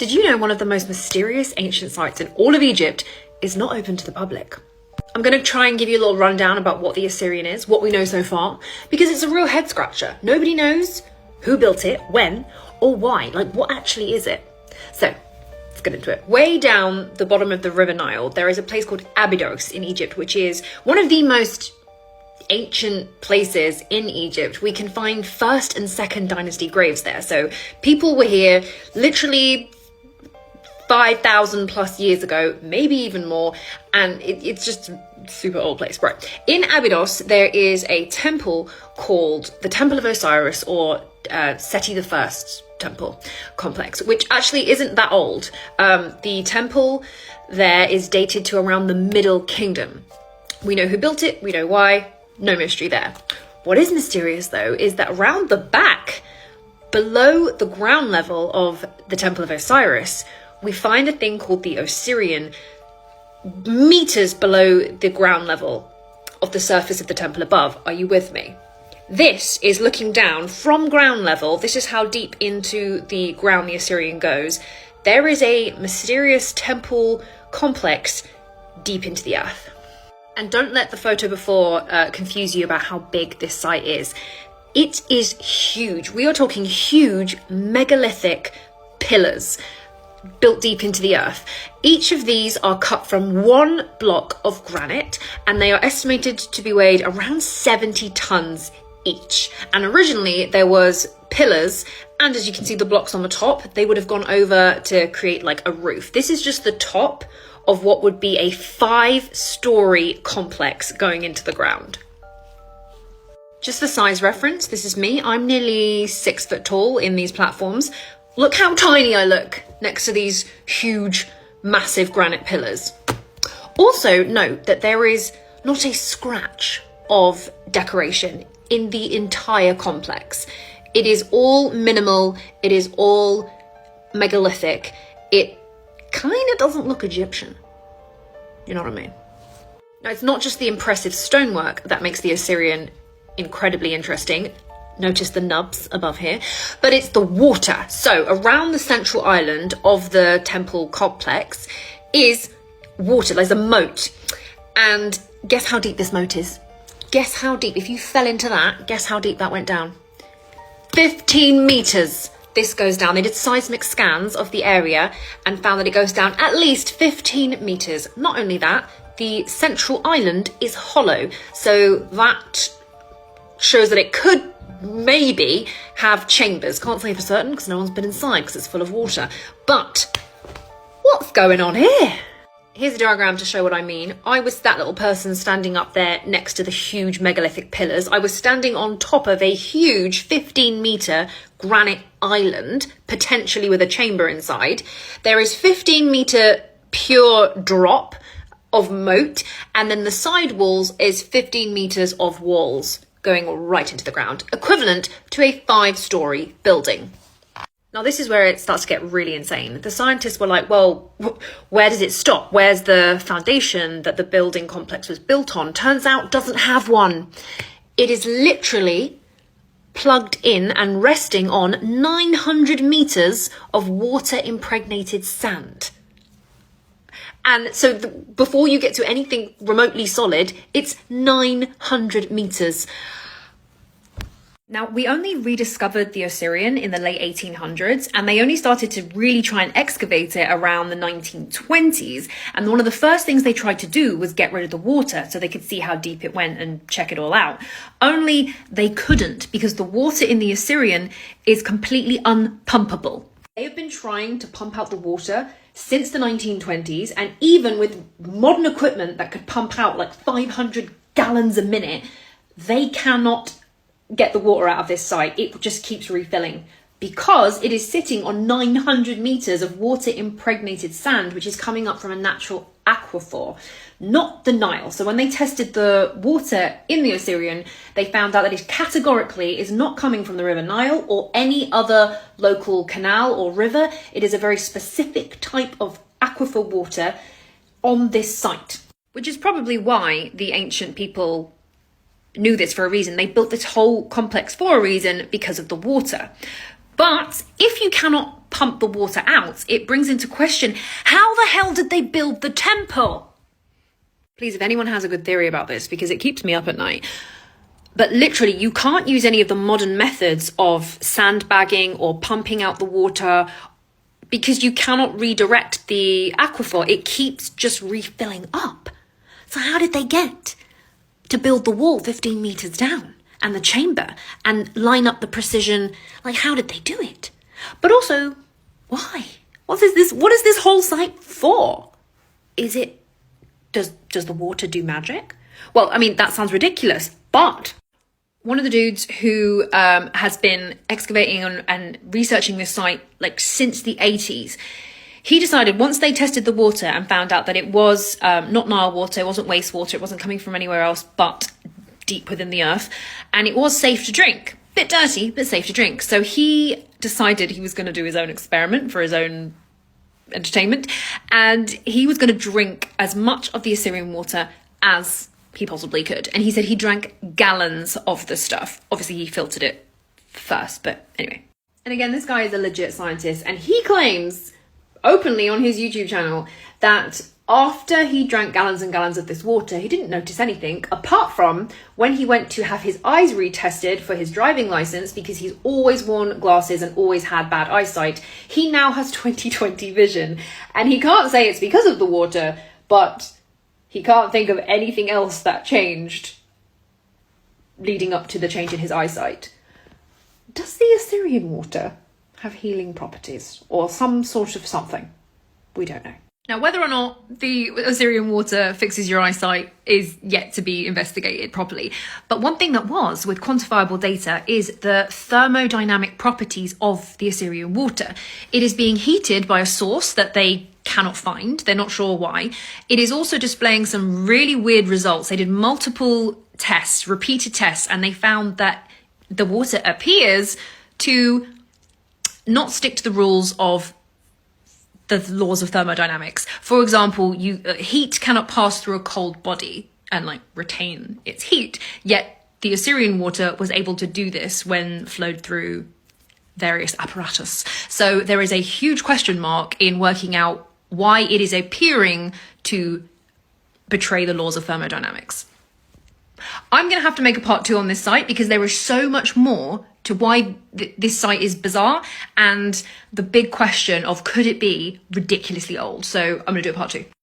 Did you know one of the most mysterious ancient sites in all of Egypt is not open to the public? I'm going to try and give you a little rundown about what the Osirion is, what we know so far, because it's a real head scratcher. Nobody knows who built it, when, or why. Like, what actually is it? So, let's get into it. Way down the bottom of the River Nile, there is a place called Abydos in Egypt, which is one of the most ancient places in Egypt. We can find 1st and 2nd dynasty graves there. So people were here literally 5,000 plus years ago, maybe even more, and it's just a super old place. Right. In Abydos, there is a temple called the Temple of Osiris, or Seti I temple complex, which actually isn't that old. The temple there is dated to around the Middle Kingdom. We know who built it, we know why, no mystery there. What is mysterious though is that around the back, below the ground level of the Temple of Osiris, we find a thing called the Osirion, meters below the ground level of the surface of the temple above. Are you with me? This is looking down from ground level. This is how deep into the ground the Osirion goes. There is a mysterious temple complex deep into the earth. And don't let the photo before confuse you about how big this site is. It is huge. We are talking huge megalithic pillars built deep into the earth. Each of these are cut from one block of granite, and they are estimated to be weighed around 70 tons each. And originally there was pillars, and as you can see the blocks on the top, they would have gone over to create like a roof. This is just the top of what would be a 5-story complex going into the ground. Just for size reference, this is me. I'm nearly 6 foot tall in these platforms. Look how tiny I look next to these huge, massive granite pillars. Also note that there is not a scratch of decoration in the entire complex. It is all minimal, it is all megalithic. It kind of doesn't look Egyptian. You know what I mean? Now, it's not just the impressive stonework that makes the Osirion incredibly interesting. Notice the nubs above here, but it's the water. So around the central island of the temple complex is water. There's a moat. And guess how deep this moat is? Guess how deep, if you fell into that, guess how deep that went down? 15 meters. This goes down. They did seismic scans of the area and found that it goes down at least 15 meters. Not only that, the central island is hollow. So that shows that it could maybe have chambers. Can't say for certain because no one's been inside because it's full of water. But what's going on here? Here's a diagram to show what I mean. I was that little person standing up there next to the huge megalithic pillars. I was standing on top of a huge 15-meter granite island, potentially with a chamber inside. There is 15-meter pure drop of moat, and then the side walls is 15 meters of walls going right into the ground, equivalent to a 5-story building. Now, this is where it starts to get really insane. The scientists were like, well, where does it stop? Where's the foundation that the building complex was built on? Turns out doesn't have one. It is literally plugged in and resting on 900 meters of water-impregnated sand. And so before you get to anything remotely solid, it's 900 meters. Now, we only rediscovered the Osirion in the late 1800s, and they only started to really try and excavate it around the 1920s. And one of the first things they tried to do was get rid of the water so they could see how deep it went and check it all out. Only they couldn't, because the water in the Osirion is completely unpumpable. They have been trying to pump out the water since the 1920s, and even with modern equipment that could pump out like 500 gallons a minute, they cannot get the water out of this site. It just keeps refilling because it is sitting on 900 meters of water impregnated sand, which is coming up from a natural aquifer, not the Nile. So when they tested the water in the Osirion, they found out that it categorically is not coming from the River Nile or any other local canal or river. It is a very specific type of aquifer water on this site, which is probably why the ancient people knew this for a reason. They built this whole complex for a reason, because of the water. But if you cannot pump the water out, it brings into question, how the hell did they build the temple? Please, if anyone has a good theory about this, because it keeps me up at night. But literally, you can't use any of the modern methods of sandbagging or pumping out the water because you cannot redirect the aquifer. It keeps just refilling up. So how did they get to build the wall 15 meters down and the chamber and line up the precision? Like, how did they do it? But also, why? What is this whole site for? Is it, does the water do magic? Well, I mean, that sounds ridiculous, but one of the dudes who has been excavating and researching this site like since the 80s, he decided once they tested the water and found out that it was not Nile water, it wasn't wastewater, it wasn't coming from anywhere else but deep within the earth, and it was safe to drink. Bit dirty, but safe to drink. So he decided he was going to do his own experiment for his own entertainment, and he was going to drink as much of the Osirion water as he possibly could. And he said he drank gallons of the stuff. Obviously, he filtered it first, but anyway. And again, this guy is a legit scientist, and he claims openly on his YouTube channel that after he drank gallons and gallons of this water, he didn't notice anything, apart from when he went to have his eyes retested for his driving license, because he's always worn glasses and always had bad eyesight. He now has 20/20 vision, and he can't say it's because of the water, but he can't think of anything else that changed leading up to the change in his eyesight. Does the Osirion water have healing properties or some sort of something? We don't know. Now, whether or not the Osirion water fixes your eyesight is yet to be investigated properly. But one thing that was with quantifiable data is the thermodynamic properties of the Osirion water. It is being heated by a source that they cannot find. They're not sure why. It is also displaying some really weird results. They did multiple tests, repeated tests, and they found that the water appears to not stick to the rules of the laws of thermodynamics. For example, heat cannot pass through a cold body and like retain its heat, yet the Osirion water was able to do this when flowed through various apparatus. So there is a huge question mark in working out why it is appearing to betray the laws of thermodynamics. I'm going to have to make a part 2 on this site because there is so much more to why this site is bizarre and the big question of could it be ridiculously old. So I'm going to do a part 2.